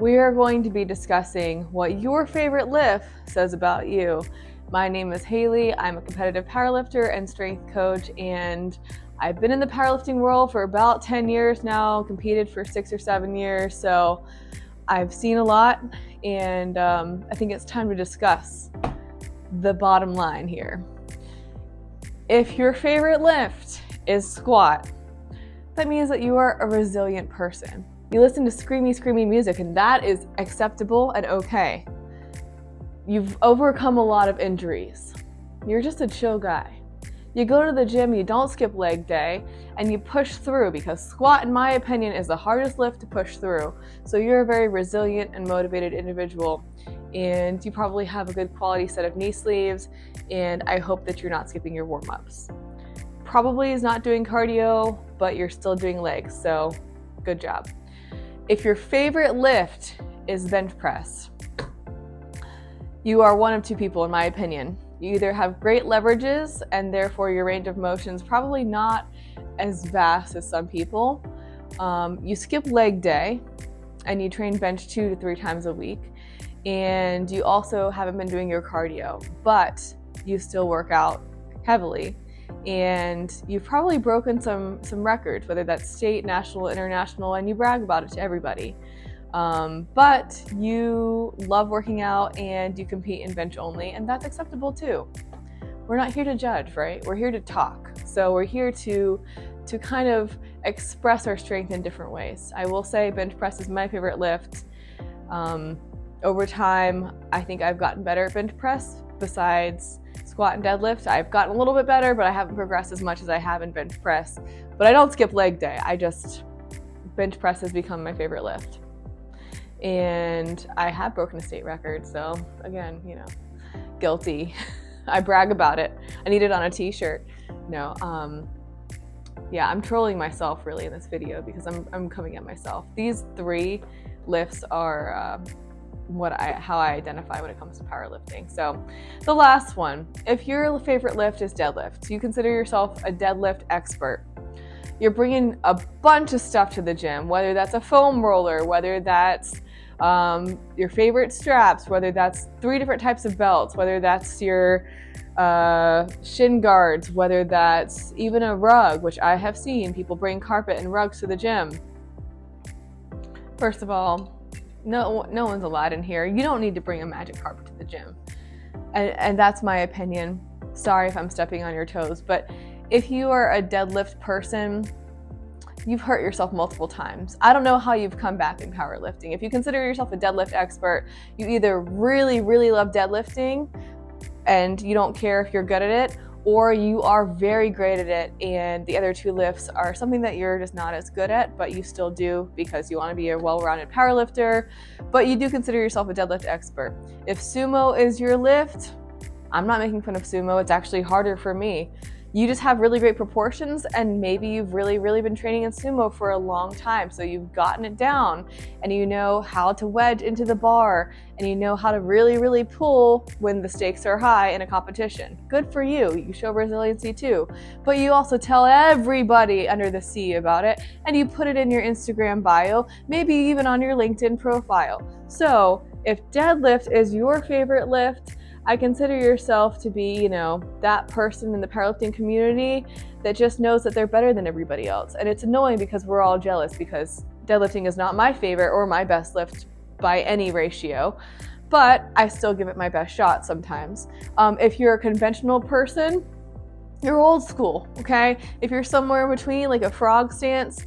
We are going to be discussing what your favorite lift says about you. My name is Haley. I'm a competitive powerlifter and strength coach, and I've been in the powerlifting world for about 10 years now, competed for 6 or 7 years, so I've seen a lot, and I think it's time to discuss the bottom line here. If your favorite lift is squat, that means that you are a resilient person. You listen to screamy music, and that is acceptable and okay. You've overcome a lot of injuries. You're just a chill guy. You go to the gym, you don't skip leg day, and you push through, because squat, in my opinion, is the hardest lift to push through. So you're a very resilient and motivated individual, and you probably have a good quality set of knee sleeves, and I hope that you're not skipping your warm-ups. Probably is not doing cardio, but you're still doing legs, so good job. If your favorite lift is bench press, you are one of two people, in my opinion. You either have great leverages, and therefore your range of motion is probably not as vast as some people. You skip leg day, and you train bench 2 to 3 times a week, and you also haven't been doing your cardio, but you still work out heavily. And you've probably broken some records, whether that's state, national, international, and you brag about it to everybody. But you love working out and you compete in bench only, and that's acceptable too. We're not here to judge, right? We're here to talk. So we're here to kind of express our strength in different ways. I will say bench press is my favorite lift. Over time, I think I've gotten better at bench press. Besides squat and deadlift, I've gotten a little bit better, but I haven't progressed as much as I have in bench press. But I don't skip leg day. Bench press has become my favorite lift. And I have broken a state record, so again, guilty. I brag about it. I need it on a t-shirt. No, yeah, I'm trolling myself really in this video because I'm coming at myself. These 3 lifts are how I identify when it comes to powerlifting. So the last one, if your favorite lift is deadlift, you consider yourself a deadlift expert. You're bringing a bunch of stuff to the gym, whether that's a foam roller, whether that's your favorite straps, whether that's 3 different types of belts, whether that's your shin guards, whether that's even a rug, which I have seen people bring carpet and rugs to the gym. First of all, no one's allowed in here. You don't need to bring a magic carpet to the gym. And that's my opinion. Sorry if I'm stepping on your toes, but if you are a deadlift person, you've hurt yourself multiple times. I don't know how you've come back in powerlifting. If you consider yourself a deadlift expert, you either really love deadlifting and you don't care if you're good at it, or you are very great at it and the other 2 lifts are something that you're just not as good at, but you still do because you want to be a well-rounded powerlifter, but you do consider yourself a deadlift expert. If sumo is your lift, I'm not making fun of sumo, it's actually harder for me. You just have really great proportions, and maybe you've really been training in sumo for a long time, so you've gotten it down and you know how to wedge into the bar and you know how to really pull when the stakes are high in a competition. Good for you. You show resiliency too, but you also tell everybody under the sea about it, and you put it in your Instagram bio, maybe even on your LinkedIn profile. So if deadlift is your favorite lift, I consider yourself to be, that person in the powerlifting community that just knows that they're better than everybody else. And it's annoying because we're all jealous, because deadlifting is not my favorite or my best lift by any ratio, but I still give it my best shot sometimes. If you're a conventional person, you're old school, okay? If you're somewhere in between, like a frog stance,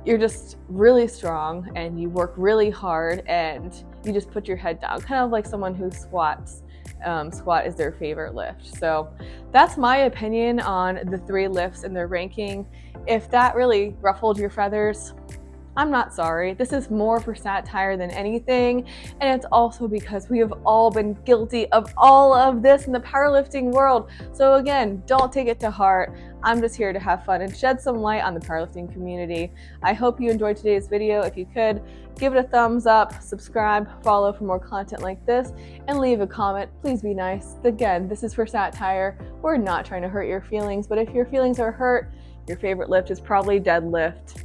you're just really strong and you work really hard and you just put your head down, kind of like someone who squats. Squat is their favorite lift. So that's my opinion on the 3 lifts in their ranking. If that really ruffled your feathers, I'm not sorry. This is more for satire than anything, and it's also because we have all been guilty of all of this in the powerlifting world. So again, don't take it to heart. I'm just here to have fun and shed some light on the powerlifting community. I hope you enjoyed today's video. If you could, give it a thumbs up, subscribe, follow for more content like this, and leave a comment. Please be nice. Again, this is for satire. We're not trying to hurt your feelings, but if your feelings are hurt, your favorite lift is probably deadlift.